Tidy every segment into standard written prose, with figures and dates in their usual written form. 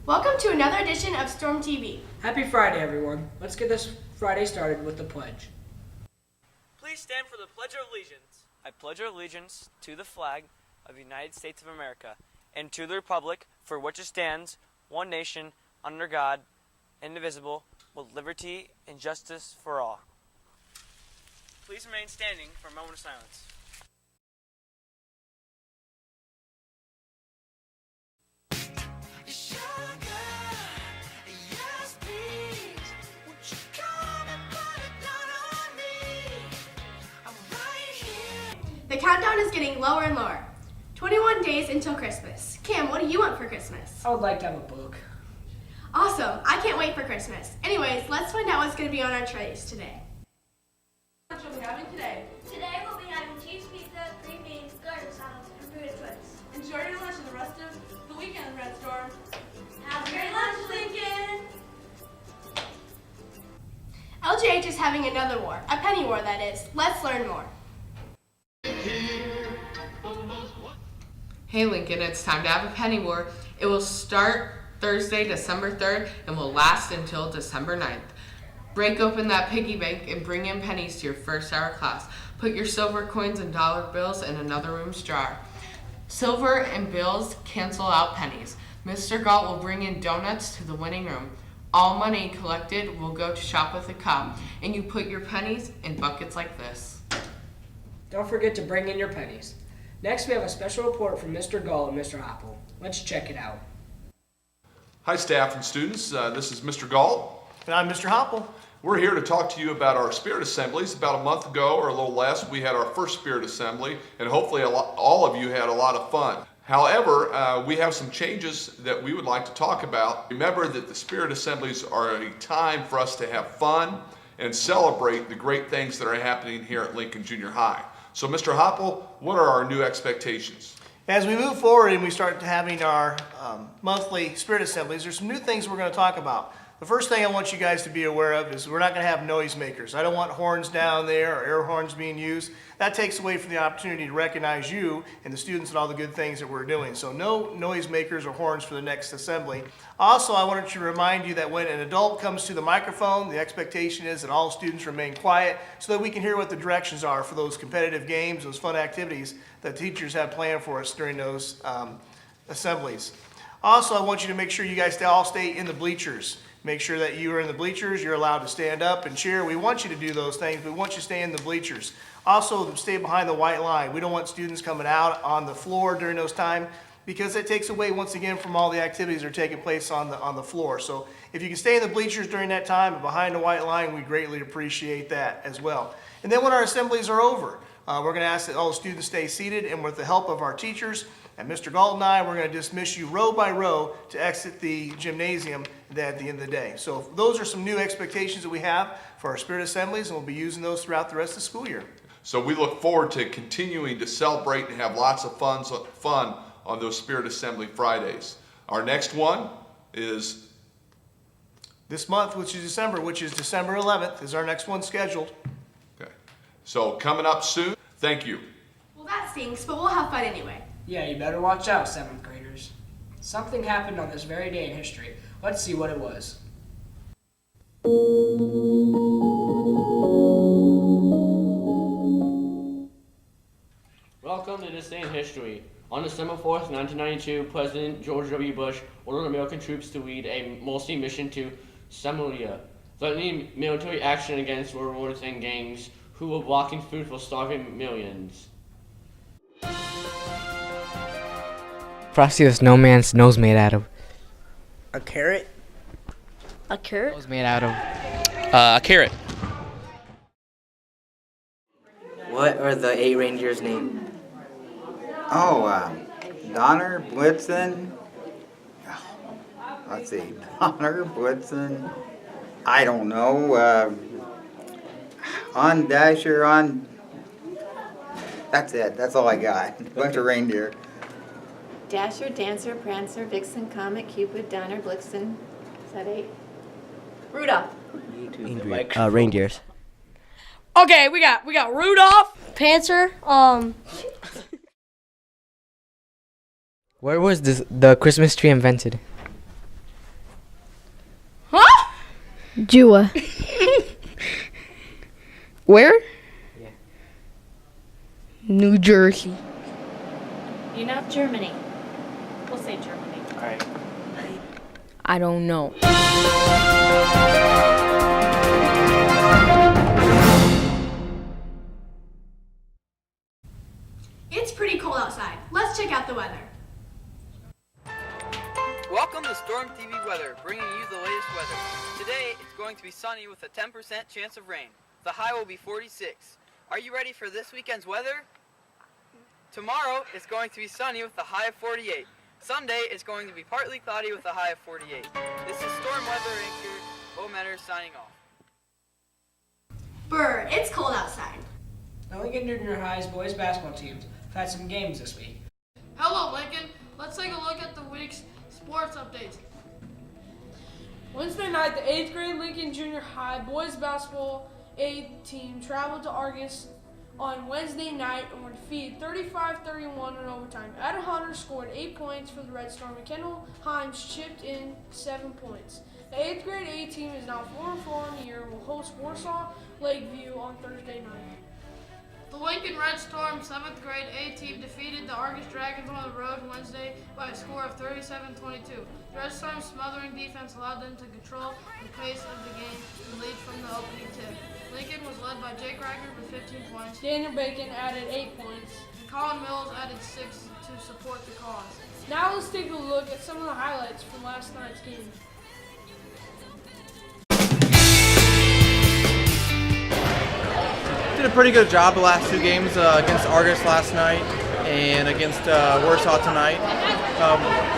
Welcome to another edition of Storm TV. Happy Friday, everyone. Let's get this Friday started with the pledge. Please stand for the Pledge of Allegiance. I pledge allegiance to the flag of the United States of America and to the republic for which it stands, one nation, under God, indivisible, with liberty and justice for all. Please remain standing for a moment of silence. The countdown is getting lower and lower. 21 days until Christmas. Cam, what do you want for Christmas? I would like to have a book. Awesome. I can't wait for Christmas. Anyways, let's find out what's going to be on our trays today. What are we having today? Today we'll be having cheese pizza, green beans, garlic salads, and fruit twists. Enjoy your lunch and the rest of the weekend, Red Storm. Have a great lunch, Lincoln! LGH is having another war. A penny war, that is. Let's learn more. Hey Lincoln, it's time to have a penny war. It will start Thursday, December 3rd and will last until December 9th. Break open that piggy bank and bring in pennies to your first hour class. Put your silver coins and dollar bills in another room's jar. Silver and bills cancel out pennies. Mr. Galt will bring in donuts to the winning room. All money collected will go to Shop with a Cop, and you put your pennies in buckets like this. Don't forget to bring in your pennies. Next, we have a special report from Mr. Gull and Mr. Apple. Let's check it out. Hi, staff and students. This is Mr. Gall. And I'm Mr. Hopple. We're here to talk to you about our Spirit Assemblies. About a month ago, or a little less, we had our first Spirit Assembly, and hopefully all of you had a lot of fun. However, we have some changes that we would like to talk about. Remember that the Spirit Assemblies are a time for us to have fun and celebrate the great things that are happening here at Lincoln Junior High. So, Mr. Hopple, what are our new expectations? As we move forward and we start having our monthly Spirit Assemblies, there's some new things we're going to talk about. The first thing I want you guys to be aware of is we're not going to have noisemakers. I don't want horns down there or air horns being used. That takes away from the opportunity to recognize you and the students and all the good things that we're doing. So no noisemakers or horns for the next assembly. Also, I wanted to remind you that when an adult comes to the microphone, the expectation is that all students remain quiet so that we can hear what the directions are for those competitive games, those fun activities that teachers have planned for us during those assemblies. Also, I want you to make sure you guys all stay in the bleachers. Make sure that you are in the bleachers. You're allowed to stand up and cheer. We want you to do those things. We want you to stay in the bleachers. Also, stay behind the white line. We don't want students coming out on the floor during those times because it takes away, once again, from all the activities that are taking place on the floor. So if you can stay in the bleachers during that time and behind the white line, we greatly appreciate that as well. And then when our assemblies are over, we're going to ask that all the students stay seated, and with the help of our teachers and Mr. Galt and I, we're going to dismiss you row by row to exit the gymnasium at the end of the day. So those are some new expectations that we have for our Spirit Assemblies, and we'll be using those throughout the rest of the school year. So we look forward to continuing to celebrate and have lots of fun on those Spirit Assembly Fridays. Our next one is this month, which is December, which is December 11th, is our next one scheduled. Okay. So coming up soon. Thank you. Well, that stinks, but we'll have fun anyway. Yeah, you better watch out, 7th graders. Something happened on this very day in history. Let's see what it was. Welcome to this day in history. On December 4th, 1992, President George W. Bush ordered American troops to lead a multi-mission to Somalia, threatening military action against warlords and gangs who were blocking food for starving millions. Frosty the Snowman's nose made out of? A carrot? A carrot? Nose made out of? A carrot. What are the 8 reindeers' names? Oh, Donner, Blitzen. Let's see. Donner, Blitzen. I don't know. On Dasher, on. That's it. That's all I got. A bunch of reindeer. Dasher, Dancer, Prancer, Vixen, Comet, Cupid, Donner, Blitzen. Is that 8? Rudolph. Reindeers. Okay, we got Rudolph, Prancer, Where was the Christmas tree invented? Jua. Where? Yeah. New Jersey. You know, Germany. We'll say Germany. All right. I don't know. It's pretty cold outside. Let's check out the weather. Welcome to Storm TV Weather, bringing you the latest weather. Today, it's going to be sunny with a 10% chance of rain. The high will be 46. Are you ready for this weekend's weather? Tomorrow, it's going to be sunny with a high of 48. Sunday, it's going to be partly cloudy with a high of 48. This is Storm Weather Anchor, Bo Metter signing off. Brr, it's cold outside. The Lincoln Junior High's boys basketball teams have had some games this week. Hello, Lincoln. Let's take a look at the week's sports updates. Wednesday night, the 8th grade Lincoln Junior High boys basketball A team traveled to Argus on Wednesday night and were defeated 35-31 in overtime. Adam Hunter scored 8 points for the Red Storm and Kendall Himes chipped in 7 points. The 8th grade A team is now 4-4 on the year and will host Warsaw Lakeview on Thursday night. The Lincoln Red Storm 7th grade A team defeated the Argus Dragons on the road Wednesday by a score of 37-22. The Red Storm's smothering defense allowed them to control the pace of the game and lead from the opening tip. Lincoln was led by Jake Reichert with 15 points. Daniel Bacon added 8 points. And Colin Mills added 6 to support the cause. Now let's take a look at some of the highlights from last night's game. Did a pretty good job the last two games against Argus last night and against Warsaw tonight.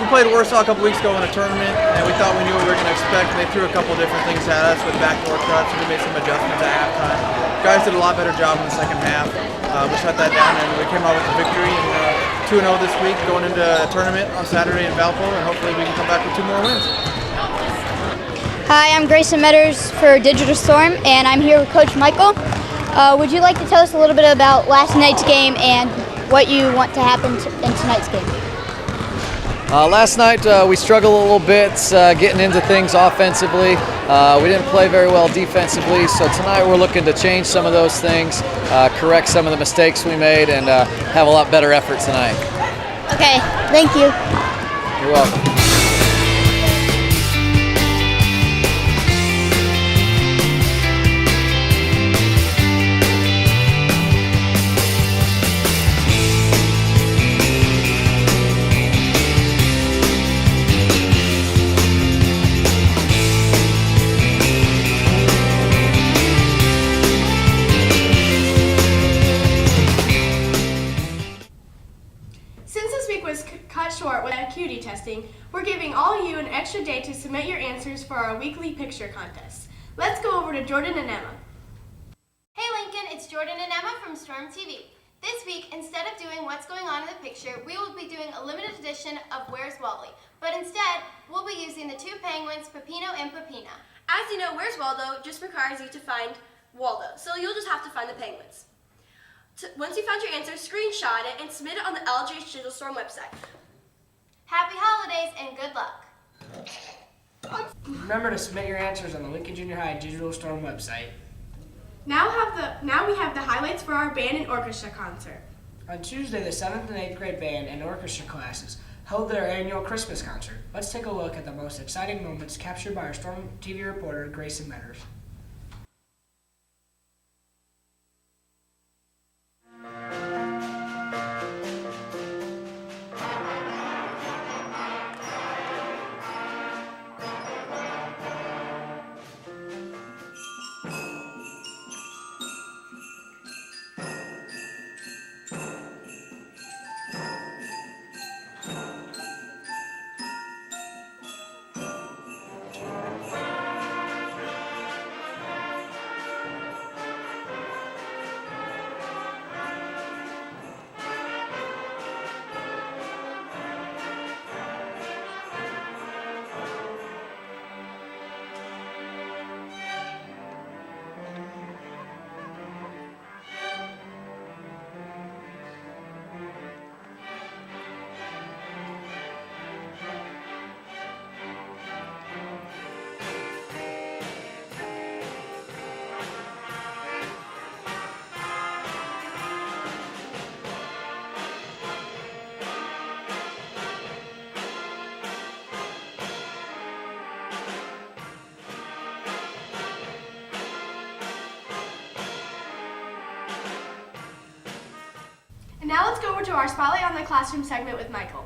We played Warsaw a couple weeks ago in a tournament, and we thought we knew what we were going to expect. And they threw a couple different things at us with backdoor cuts, and we made some adjustments at halftime. Guys did a lot better job in the second half. We shut that down, and we came out with a victory. And 2-0 this week, going into a tournament on Saturday in Valpo, and hopefully we can come back with 2 more wins. Hi, I'm Grayson Metters for Digital Storm, and I'm here with Coach Michael. Would you like to tell us a little bit about last night's game and what you want to happen in tonight's game? Last night we struggled a little bit getting into things offensively. We didn't play very well defensively, so tonight we're looking to change some of those things, correct some of the mistakes we made, and have a lot better effort tonight. Okay, thank you. You're welcome. Acuity testing, we're giving all you an extra day to submit your answers for our weekly picture contest. Let's go over to Jordan and Emma. Hey Lincoln, it's Jordan and Emma from Storm TV. This week, instead of doing what's going on in the picture, we will be doing a limited edition of Where's Wally. But instead, we'll be using the 2 penguins, Peppino and Peppina. As you know, Where's Waldo just requires you to find Waldo, so you'll just have to find the penguins. Once you found your answer, screenshot it and submit it on the LGH Digital Storm website. Happy holidays and good luck. Remember to submit your answers on the Lincoln Junior High Digital Storm website. Now we have the highlights for our band and orchestra concert. On Tuesday, the 7th and 8th grade band and orchestra classes held their annual Christmas concert. Let's take a look at the most exciting moments captured by our Storm TV reporter, Grayson Metters. And now let's go over to our Spotlight on the Classroom segment with Michael.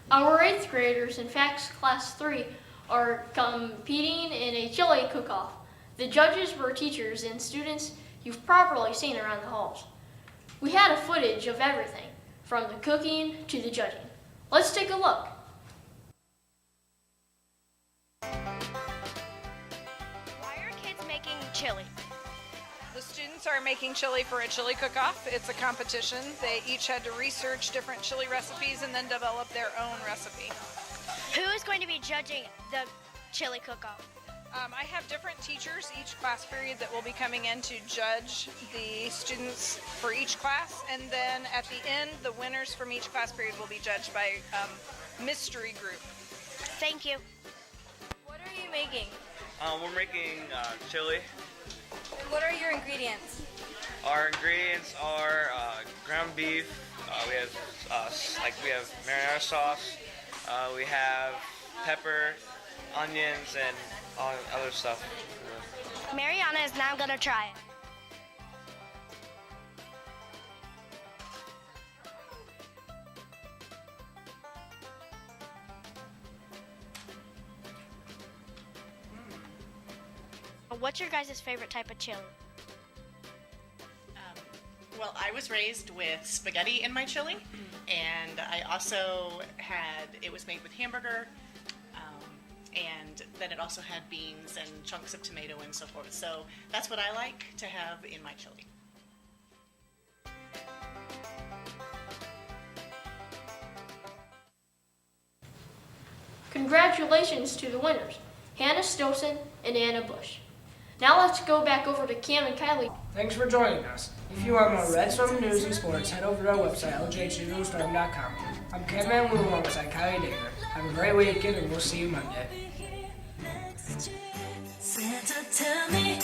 Our 8th graders in Facts Class 3 are competing in a chili cook-off. The judges were teachers and students you've probably seen around the halls. We had a footage of everything, from the cooking to the judging. Let's take a look. Why are kids making chili? The students are making chili for a chili cook-off. It's a competition. They each had to research different chili recipes and then develop their own recipe. Who is going to be judging the chili cook-off? I have different teachers each class period that will be coming in to judge the students for each class, and then at the end, the winners from each class period will be judged by mystery group. Thank you. What are you making? We're making chili. What are your ingredients? Our ingredients are ground beef. We have marinara sauce. We have pepper, onions, and all other stuff. Mariana is now going to try it. What's your guys' favorite type of chili? Well, I was raised with spaghetti in my chili, and I also it was made with hamburger, and then it also had beans and chunks of tomato and so forth. So that's what I like to have in my chili. Congratulations to the winners, Hannah Stolson and Anna Bush. Now let's go back over to Cam and Kylie. Thanks for joining us. If you want more Red Storm news and sports, head over to our website, ljdigitalstorm.com. I'm Cam Van Woo alongside Kylie Danger. Have a great weekend, and we'll see you Monday. Santa, tell me